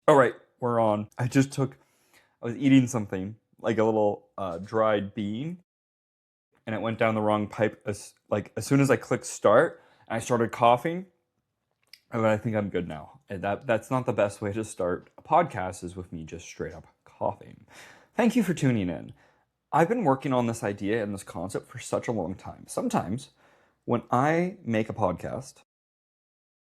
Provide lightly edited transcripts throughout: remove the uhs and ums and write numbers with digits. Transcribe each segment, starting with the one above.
All right, we're on. I was eating something, like a little dried bean, and it went down the wrong pipe as soon as I clicked start, and I started coughing, and I think I'm good now. And that's not the best way to start a podcast, is with me just straight up coughing. Thank you for tuning in. I've been working on this idea and this concept for such a long time. Sometimes when I make a podcast,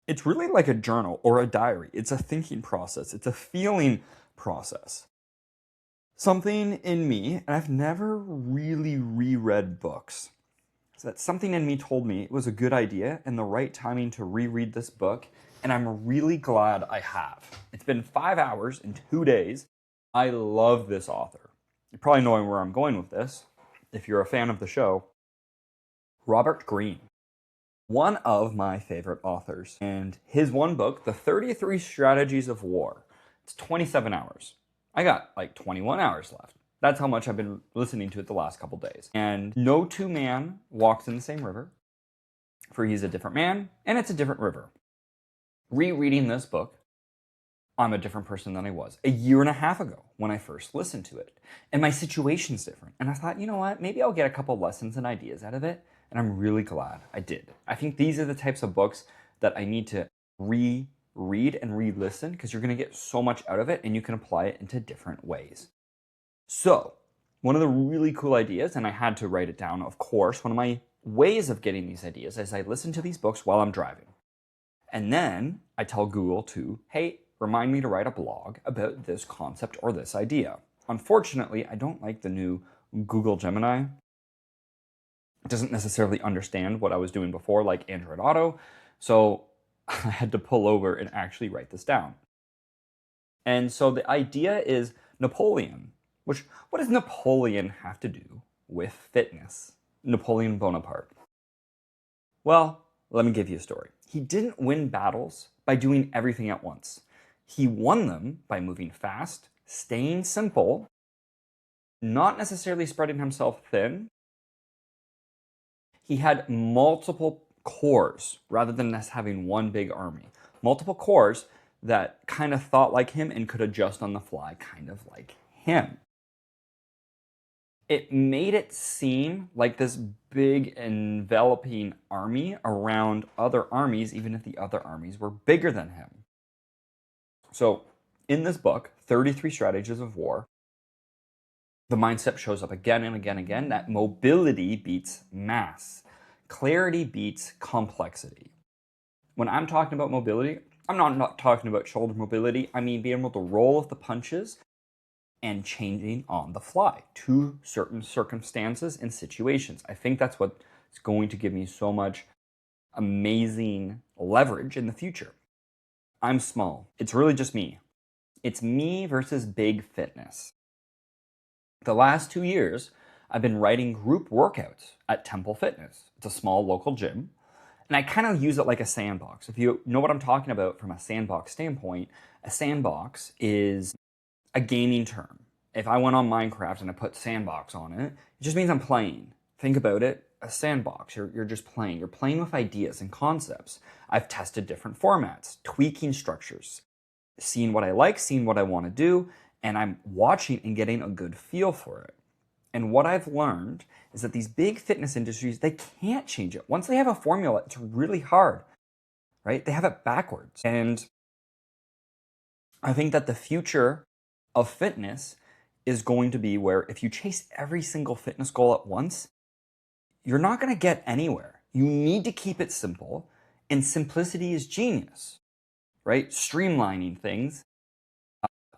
it's really like a journal or a diary. It's a thinking process. It's a feeling process. Something in me, and I've never really reread books, so that something in me told me it was a good idea and the right timing to reread this book, and I'm really glad I have. It's been 5 hours and 2 days. I love this author. You're probably knowing where I'm going with this, if you're a fan of the show. Robert Greene. One of my favorite authors. And his one book, The 33 Strategies of War, it's 27 hours. I got like 21 hours left. That's how much I've been listening to it the last couple days. And no two man walks in the same river, for he's a different man, and it's a different river. Rereading this book, I'm a different person than I was a year and a half ago when I first listened to it. And my situation's different. And I thought, you know what, maybe I'll get a couple lessons and ideas out of it. And I'm really glad I did. I think these are the types of books that I need to reread and re-listen, because you're going to get so much out of it and you can apply it into different ways. So, one of the really cool ideas, and I had to write it down, of course, one of my ways of getting these ideas is I listen to these books while I'm driving. And then I tell Google to, hey, remind me to write a blog about this concept or this idea. Unfortunately, I don't like the new Google Gemini. It doesn't necessarily understand what I was doing before, like Android Auto. So I had to pull over and actually write this down. And so the idea is Napoleon. What does Napoleon have to do with fitness? Napoleon Bonaparte. Well, let me give you a story. He didn't win battles by doing everything at once. He won them by moving fast, staying simple, not necessarily spreading himself thin. He had multiple corps rather than just having one big army. Multiple corps that kind of thought like him and could adjust on the fly, kind of like him. It made it seem like this big enveloping army around other armies, even if the other armies were bigger than him. So in this book, 33 Strategies of War, the mindset shows up again and again and again that mobility beats mass. Clarity beats complexity. When I'm talking about mobility, I'm not talking about shoulder mobility. I mean being able to roll with the punches and changing on the fly to certain circumstances and situations. I think that's what's going to give me so much amazing leverage in the future. I'm small. It's really just me. It's me versus big fitness. The last 2 years, I've been writing group workouts at Temple Fitness. It's a small local gym. And I kind of use it like a sandbox. If you know what I'm talking about from a sandbox standpoint, a sandbox is a gaming term. If I went on Minecraft and I put sandbox on it, it just means I'm playing. Think about it, a sandbox, you're just playing. You're playing with ideas and concepts. I've tested different formats, tweaking structures, seeing what I like, seeing what I want to do, and I'm watching and getting a good feel for it. And what I've learned is that these big fitness industries, they can't change it. Once they have a formula, it's really hard, right? They have it backwards. And I think that the future of fitness is going to be where if you chase every single fitness goal at once, you're not going to get anywhere. You need to keep it simple, and simplicity is genius, right? Streamlining things.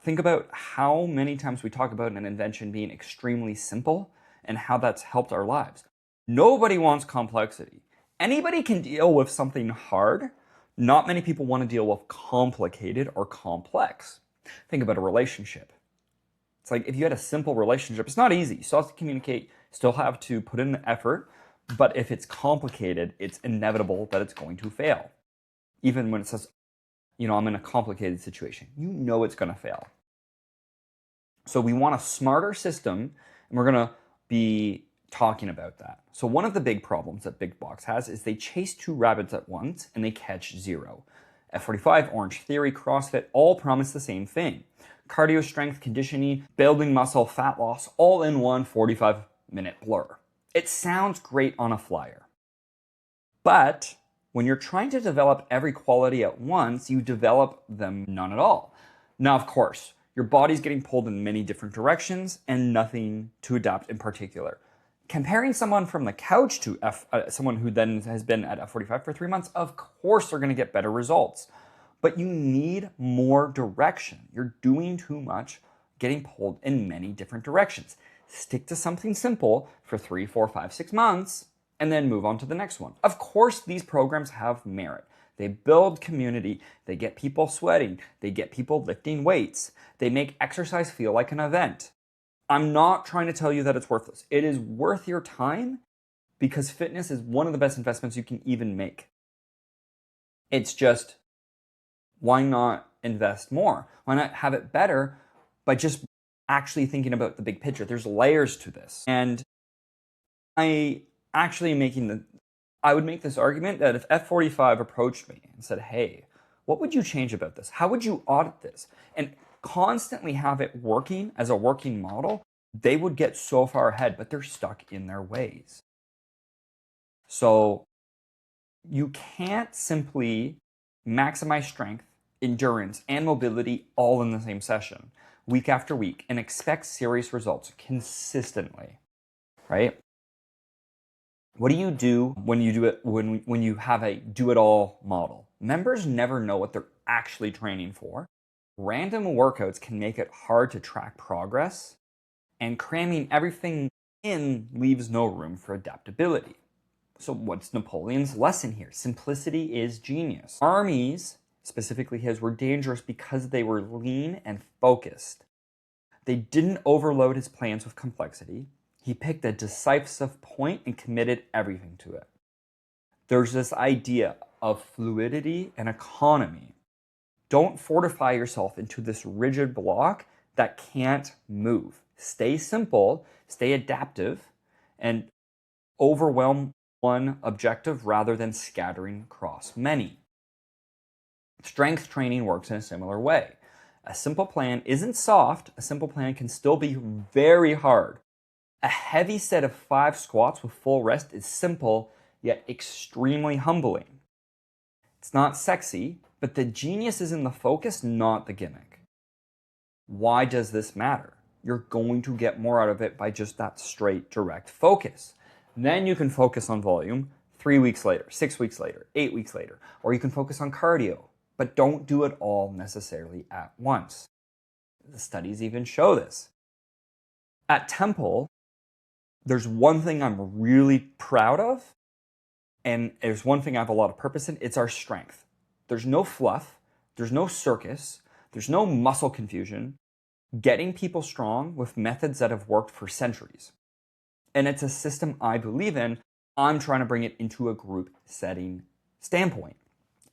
Think about how many times we talk about an invention being extremely simple and how that's helped our lives. Nobody wants complexity. Anybody can deal with something hard. Not many people want to deal with complicated or complex. Think about a relationship. It's like if you had a simple relationship, it's not easy. You still have to communicate, still have to put in the effort, but if it's complicated, it's inevitable that it's going to fail. Even when it says, I'm in a complicated situation, it's going to fail. So we want a smarter system, and we're going to be talking about that. So one of the big problems that Big Box has is they chase two rabbits at once and they catch zero. F45, Orange Theory, CrossFit all promise the same thing. Cardio, strength, conditioning, building muscle, fat loss, all in one 45-minute blur. It sounds great on a flyer. But when you're trying to develop every quality at once, you develop them none at all. Now, of course, your body's getting pulled in many different directions and nothing to adapt in particular. Comparing someone from the couch to someone who then has been at F45 for 3 months, of course they're going to get better results. But you need more direction. You're doing too much, getting pulled in many different directions. Stick to something simple for 3, 4, 5, 6 months, and then move on to the next one. Of course, these programs have merit. They build community, they get people sweating, they get people lifting weights, they make exercise feel like an event. I'm not trying to tell you that it's worthless. It is worth your time because fitness is one of the best investments you can even make. It's just, why not invest more? Why not have it better by just actually thinking about the big picture? There's layers to this. And I would make this argument that if F45 approached me and said, hey, what would you change about this? How would you audit this? And constantly have it working as a working model, they would get so far ahead, but they're stuck in their ways. So you can't simply maximize strength, endurance, and mobility all in the same session, week after week, and expect serious results consistently, right? What do you do when you do it when you have a do-it-all model? Members never know what they're actually training for. Random workouts can make it hard to track progress, and cramming everything in leaves no room for adaptability. So what's Napoleon's lesson here? Simplicity is genius. Armies, specifically his, were dangerous because they were lean and focused. They didn't overload his plans with complexity. He picked a decisive point and committed everything to it. There's this idea of fluidity and economy. Don't fortify yourself into this rigid block that can't move. Stay simple, stay adaptive, and overwhelm one objective rather than scattering across many. Strength training works in a similar way. A simple plan isn't soft. A simple plan can still be very hard. A heavy set of 5 squats with full rest is simple, yet extremely humbling. It's not sexy, but the genius is in the focus, not the gimmick. Why does this matter? You're going to get more out of it by just that straight, direct focus. Then you can focus on volume 3 weeks later, 6 weeks later, 8 weeks later, or you can focus on cardio, but don't do it all necessarily at once. The studies even show this. At Temple, there's one thing I'm really proud of, and there's one thing I have a lot of purpose in, it's our strength. There's no fluff, there's no circus, there's no muscle confusion. Getting people strong with methods that have worked for centuries. And it's a system I believe in. I'm trying to bring it into a group setting standpoint.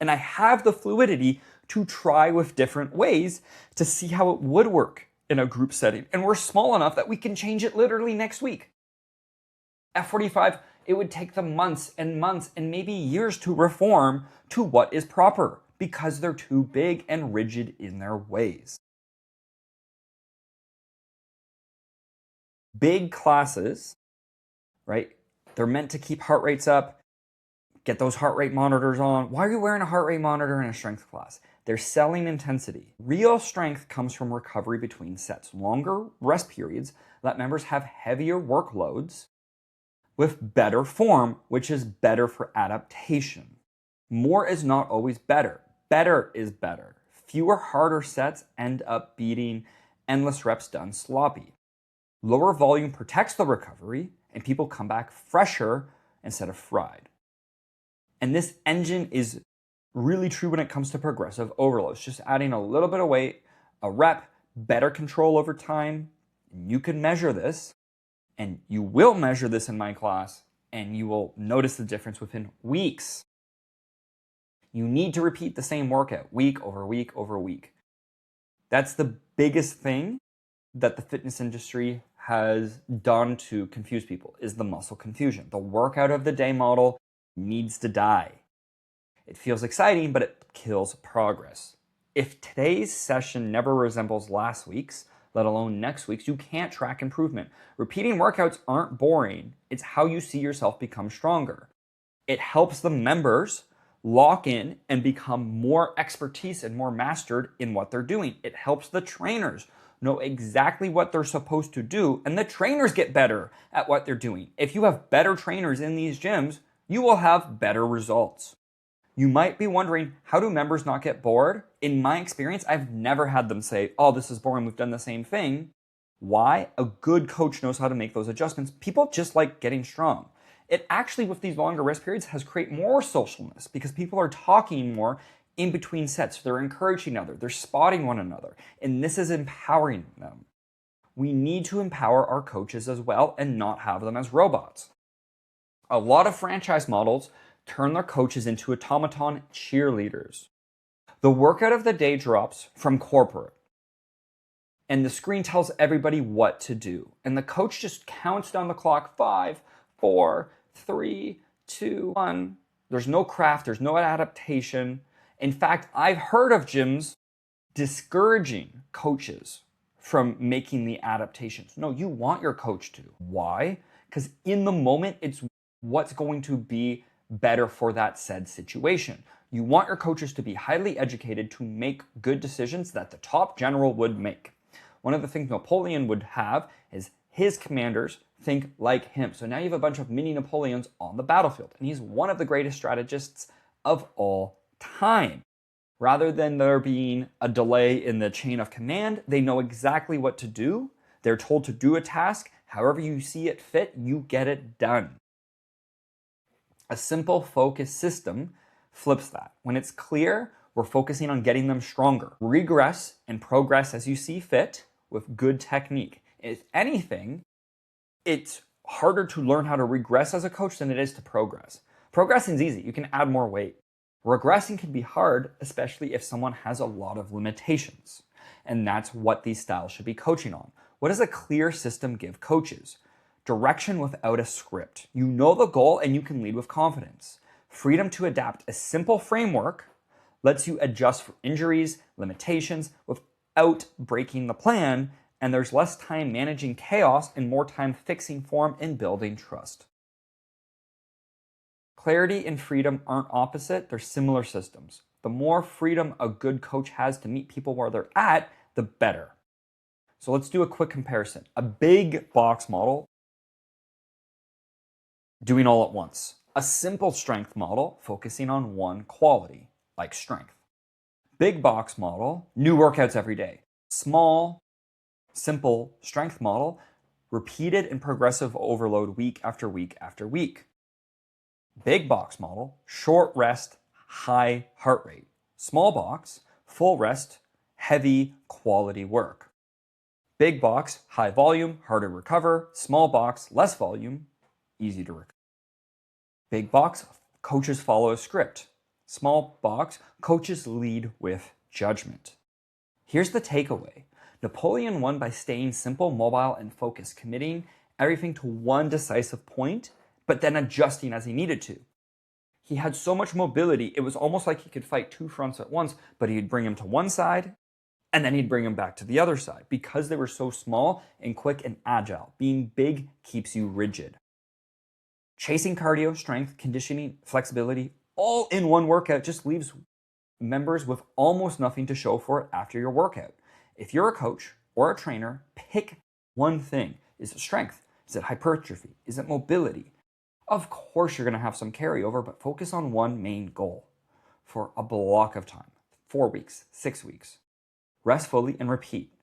And I have the fluidity to try with different ways to see how it would work in a group setting. And we're small enough that we can change it literally next week. F45, it would take them months and months and maybe years to reform to what is proper because they're too big and rigid in their ways. Big classes, right? They're meant to keep heart rates up, get those heart rate monitors on. Why are you wearing a heart rate monitor in a strength class? They're selling intensity. Real strength comes from recovery between sets. Longer rest periods let members have heavier workloads with better form, which is better for adaptation. More is not always better. Better is better. Fewer harder sets end up beating endless reps done sloppy. Lower volume protects the recovery, and people come back fresher instead of fried. And this engine is really true when it comes to progressive overloads. Just adding a little bit of weight, a rep, better control over time. You can measure this, and you will measure this in my class, and you will notice the difference within weeks. You need to repeat the same workout week over week over week. That's the biggest thing that the fitness industry has done to confuse people, is the muscle confusion. The workout of the day model needs to die. It feels exciting, but it kills progress. If today's session never resembles last week's, let alone next week's, you can't track improvement. Repeating workouts aren't boring. It's how you see yourself become stronger. It helps the members lock in and become more expertise and more mastered in what they're doing. It helps the trainers know exactly what they're supposed to do, and the trainers get better at what they're doing. If you have better trainers in these gyms, you will have better results. You might be wondering, how do members not get bored? In my experience, I've never had them say, oh, this is boring, we've done the same thing. Why? A good coach knows how to make those adjustments. People just like getting strong. It actually, with these longer rest periods, has created more socialness because people are talking more in between sets. They're encouraging each other. They're spotting one another. And this is empowering them. We need to empower our coaches as well and not have them as robots. A lot of franchise models turn their coaches into automaton cheerleaders. The workout of the day drops from corporate, and the screen tells everybody what to do. And the coach just counts down the clock, 5, 4, 3, 2, 1. There's no craft, there's no adaptation. In fact, I've heard of gyms discouraging coaches from making the adaptations. No, you want your coach to. Why? Because in the moment, it's what's going to be better for that said situation. You want your coaches to be highly educated to make good decisions that the top general would make. One of the things Napoleon would have is his commanders think like him. So now you have a bunch of mini Napoleons on the battlefield, and he's one of the greatest strategists of all time. Rather than there being a delay in the chain of command, they know exactly what to do. They're told to do a task. However you see it fit, you get it done. A simple focus system flips that. When it's clear, we're focusing on getting them stronger. Regress and progress as you see fit with good technique. If anything, it's harder to learn how to regress as a coach than it is to progress. Progressing is easy. You can add more weight. Regressing can be hard, especially if someone has a lot of limitations. And that's what these styles should be coaching on. What does a clear system give coaches? Direction without a script. You know the goal and you can lead with confidence. Freedom to adapt. A simple framework lets you adjust for injuries, limitations, without breaking the plan, and there's less time managing chaos and more time fixing form and building trust. Clarity and freedom aren't opposite, they're similar systems. The more freedom a good coach has to meet people where they're at, the better. So let's do a quick comparison. A big box model, doing all at once. A simple strength model, focusing on one quality, like strength. Big box model, new workouts every day. Small, simple strength model, repeated and progressive overload week after week after week. Big box model, short rest, high heart rate. Small box, full rest, heavy quality work. Big box, high volume, hard to recover. Small box, less volume, easy to recover. Big box, coaches follow a script. Small box, coaches lead with judgment. Here's the takeaway. Napoleon won by staying simple, mobile, and focused, committing everything to one decisive point, but then adjusting as he needed to. He had so much mobility, it was almost like he could fight two fronts at once, but he'd bring him to one side, and then he'd bring him back to the other side, because they were so small and quick and agile. Being big keeps you rigid. Chasing cardio, strength, conditioning, flexibility, all in one workout just leaves members with almost nothing to show for it after your workout. If you're a coach or a trainer, pick one thing. Is it strength? Is it hypertrophy? Is it mobility? Of course you're going to have some carryover, but focus on one main goal for a block of time. 4 weeks, 6 weeks. Rest fully and repeat.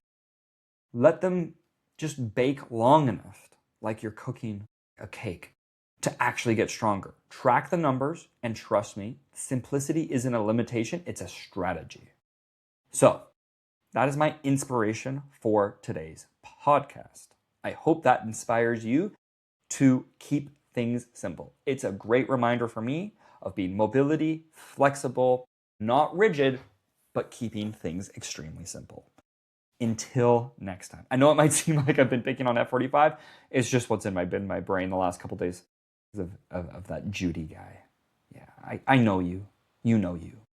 Let them just bake long enough, like you're cooking a cake, to actually get stronger. Track the numbers, and trust me, simplicity isn't a limitation, it's a strategy. So, that is my inspiration for today's podcast. I hope that inspires you to keep things simple. It's a great reminder for me of being mobility, flexible, not rigid, but keeping things extremely simple. Until next time. I know it might seem like I've been picking on F45. It's just what's in my brain the last couple days of that Judy guy. Yeah, I know you. You know you.